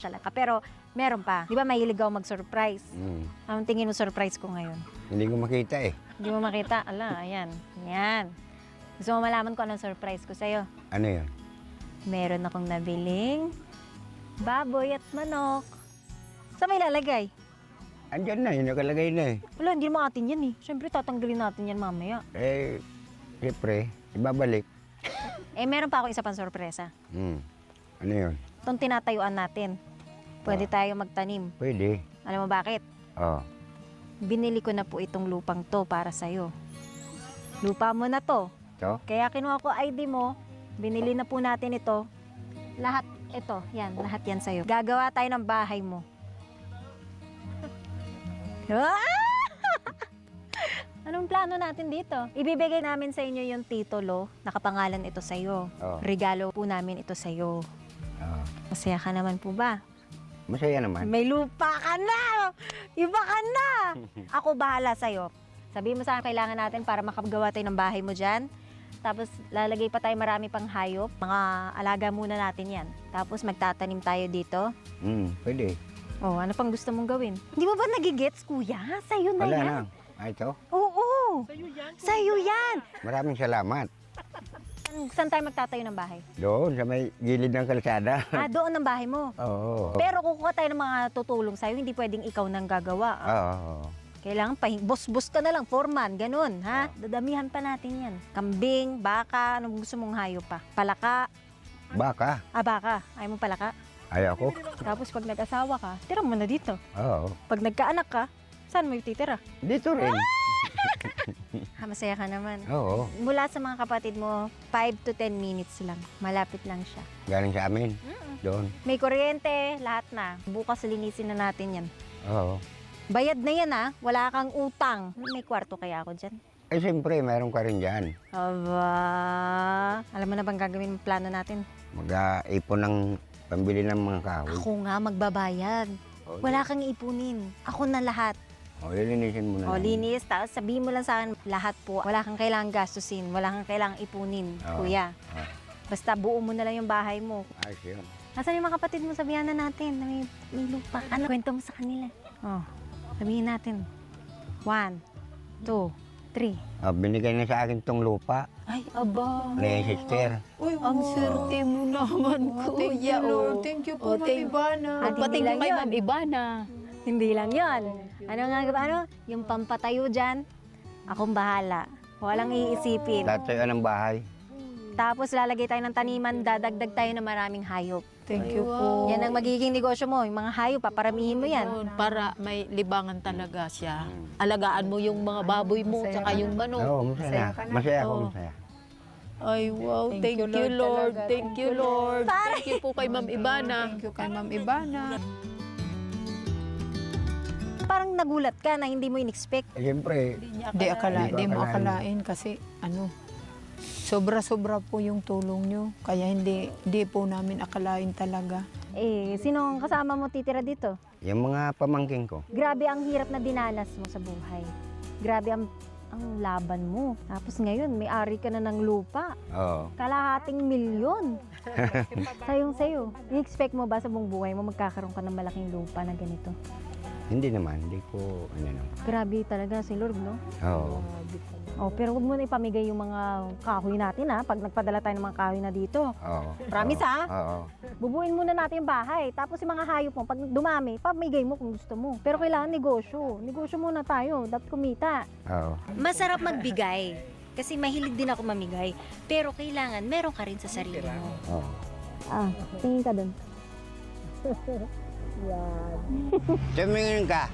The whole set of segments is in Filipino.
ka. Pero meron pa. Di ba mahilig ako mag-surprise? Hmm. Anong tingin mo surprise ko ngayon? Hindi ko makita eh. Hindi mo makita? Ala, ayan. Yan. Gusto mo malaman ko anong surprise ko sa'yo? Ano yun? Meron akong nabiling baboy at manok. Saan may lalagay? Andyan na, yun nakalagay na eh. Wala, hindi mo atin yan eh. Siyempre, tatanggalin natin yan mamaya. Eh, siyempre, ibabalik. Eh, meron pa ako isa pang sorpresa. Hmm. Ano yun? Itong tinatayuan natin. Pwede tayo magtanim. Pwede. Alam mo bakit? Oh. Binili ko na po itong lupang to para sa'yo. Lupa mo na to. So, Kaya kinuha ko ID mo, binili na po natin ito. Lahat ito, yan, lahat yan sa'yo. Gagawa tayo ng bahay mo. Anong plano natin dito? Ibibigay namin sa inyo yung titulo, nakapangalan ito sa'yo. Oh. Regalo po namin ito sa'yo. oh. Masaya ka naman po ba? Masaya naman. May lupa ka na! Iba ka na! Ako bahala sa'yo. Sabihin mo sa akin kailangan natin para makagawa tayo ng bahay mo dyan. Tapos lalagay pa tayo marami pang hayop. Mga alaga muna natin yan. Tapos magtatanim tayo dito. Hmm, pwede. Oh, ano pang gusto mong gawin? Hindi mo ba nagigets, kuya? Sa'yo na Wala yan. na. Ay, ito. Oo. Sa'yo yan. Maraming salamat. Saan tayo magtatayo ng bahay? Doon, sa may gilid ng kalsada. Doon ang bahay mo. Oo. Pero kukuha tayo ng mga tutulong sa'yo, hindi pwedeng ikaw nang gagawa. Oo. Kailangan boss-boss ka na lang, foreman, ganun, ha? Dadamihan pa natin yan. Kambing, baka, anong gusto mong hayop pa? Palaka? Baka. Baka. Ayaw mo palaka? Ayaw ko. Tapos pag nag-asawa ka, tira mo na dito. Oo. Pag nagkaanak ka, saan mo yung titira? Dito rin. Masaya ka naman. Oo. Mula sa mga kapatid mo, 5 to 10 minutes lang. Malapit lang siya. Galing sa amin. Doon. May kuryente, lahat na. Bukas linisin na natin yan. Oo. Bayad na yan, ha? Wala kang utang. May kwarto kaya ako dyan? Eh, siyempre, mayroon ka rin dyan. Aba, alam mo na bang gagawin yung plano natin? Mag-ipon ng pambili ng mga kahoy. Ako nga magbabayad. O, Wala kang ipunin. Ako na lahat. O, lilinisin mo na. O, lang. linis. Tapos sabihin mo lang sa akin, lahat po. Wala kang kailangang gastusin. Wala kang kailangang ipunin, Oo. kuya. Oo. Basta buo mo na lang yung bahay mo. Ayos yun. Nasaan yung mga kapatid mo? Sabihan na natin na may lupa. Ano? Kwento mo sa kanila. Oh, sabihin natin. 1, 2, 3. Binigay na sa akin tong lupa. Ay, aba. Ni sister. Uy, ang swerte mo naman, kuya. Thank you po, Ma'am Ivana. At Pati hindi lang kay yun. Ma'am Ivana. Hindi lang yon. Ano nga, ano? Yung pampatayo dyan, akong bahala. Walang iisipin. Tatayuan ng bahay. Tapos lalagay tayo ng taniman, dadagdag tayo ng maraming hayop. Thank you po. Yan ang magiging negosyo mo. Yung mga hayop, paparamihin mo yan. Yun, para may libangan talaga siya. Alagaan mo yung mga baboy mo, Masaya tsaka ka yung manok. Oo, masaya. Masaya ako, Oo. masaya. Ay, wow. Thank Thank you, you, Lord, Lord. talaga. Thank you, Lord. Thank you po kay Ma'am Ivana. Thank you kay Ma'am Ivana. Parang nagulat ka na hindi mo in-expect. Eh, siyempre, Di mo akalain. akalain kasi sobra-sobra po yung tulong nyo. Kaya hindi po namin akalain talaga. Sino ang kasama mo titira dito? yung mga pamangking ko. Grabe ang hirap na dinanas mo sa buhay. Grabe ang laban mo. Tapos ngayon, may-ari ka na ng lupa. Oo. Kalahating milyon. Sayong sayo. I-expect mo ba sa buong buhay mo magkakaroon ka ng malaking lupa na ganito? Hindi naman, hindi ko, ano naman. Grabe talaga si Lord, no? Oo. Pero huwag mo na ipamigay yung mga kahoy natin, ha? Pag nagpadala tayo ng mga kahoy na dito. Oo. Promise, ha? Oo. Bubuin muna natin yung bahay. Tapos yung mga hayop mo, pag dumami, pamigay mo kung gusto mo. Pero kailangan negosyo. Negosyo muna tayo. Dapat kumita. Oo. Masarap magbigay. Kasi mahilig din ako mamigay. Pero kailangan, meron ka rin sa sarili mo. Oo. Tingin ka dun. Tumingin ka.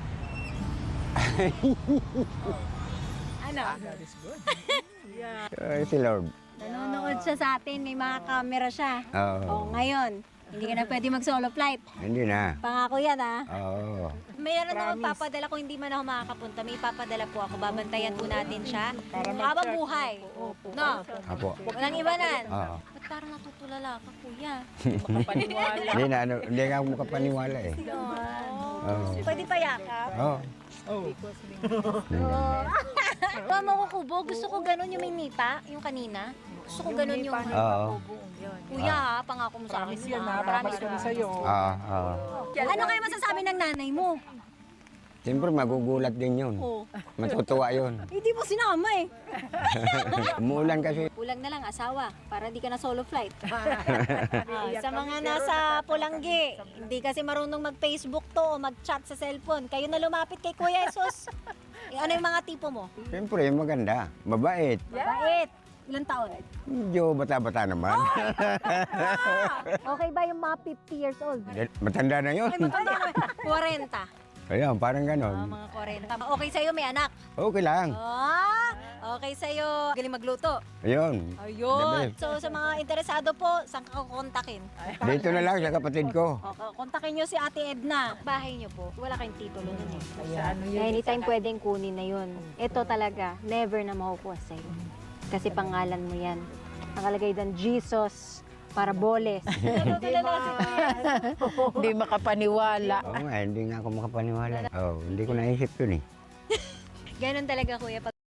Ano? Si Lord. Nanonood siya sa atin. May mga camera siya. Oo. Ngayon, hindi ka na pwede mag-solo flight. Hindi na. Pangako yan, ha? Oo. Mayroon naman papadala kung hindi man ako makakapunta. May papadala po ako. Babantayan po natin siya. Habang buhay. No? Apo. Walang iwanan. Oo. Ba't parang natutulala ka, kuya? Hindi na, hindi nga ako makapaniwala eh. Oo. Pwede pa yakap? Oo. Oo. Ba mo ko kubo, gusto ko ganun yung may nipa, yung kanina. Gusto ko ganun yung... Oo. Kuya ha, pangako mo sa akin. Promise yan ha, promise kami sa'yo. Oo. Ano kayo masasabi ng nanay mo? Siyempre magugulat din yun. Oh, Matutuwa yun. hindi mo sinama eh. Umuulan kasi. Kulang na lang asawa para di ka na solo flight. Sa mga nasa Pulanggi, hindi kasi marunong mag-Facebook to o mag-chat sa cellphone. Kayo na lumapit kay Kuya Jesus. Ano yung mga tipo mo? Siyempre maganda. Mabait. Bait. Ilang taon? Medyo bata-bata naman. Okay ba yung mga 50 years old? Matanda na yun. Ay, matanda na. 40. Ayan, parang ganon. Mga 40. Okay sa'yo, may anak. Okay lang. Okay sa'yo. Galing magluto. Ayun. Ayun. So sa mga interesado po, saan ka kukontakin? Dito na lang sa kapatid ko. Kontakin nyo si Ate Edna. Bahay nyo po. Wala kayong titulo nun eh. Anytime pwedeng kunin na yun. Ito talaga, never na makukuha sa'yo. Kasi pangalan mo yan. Nakalagay doon, Jesus para boles. Hindi makapaniwala. Oo nga, hindi nga ako makapaniwala. Oo, hindi ko naisip yun eh. Ganon talaga kuya. Pag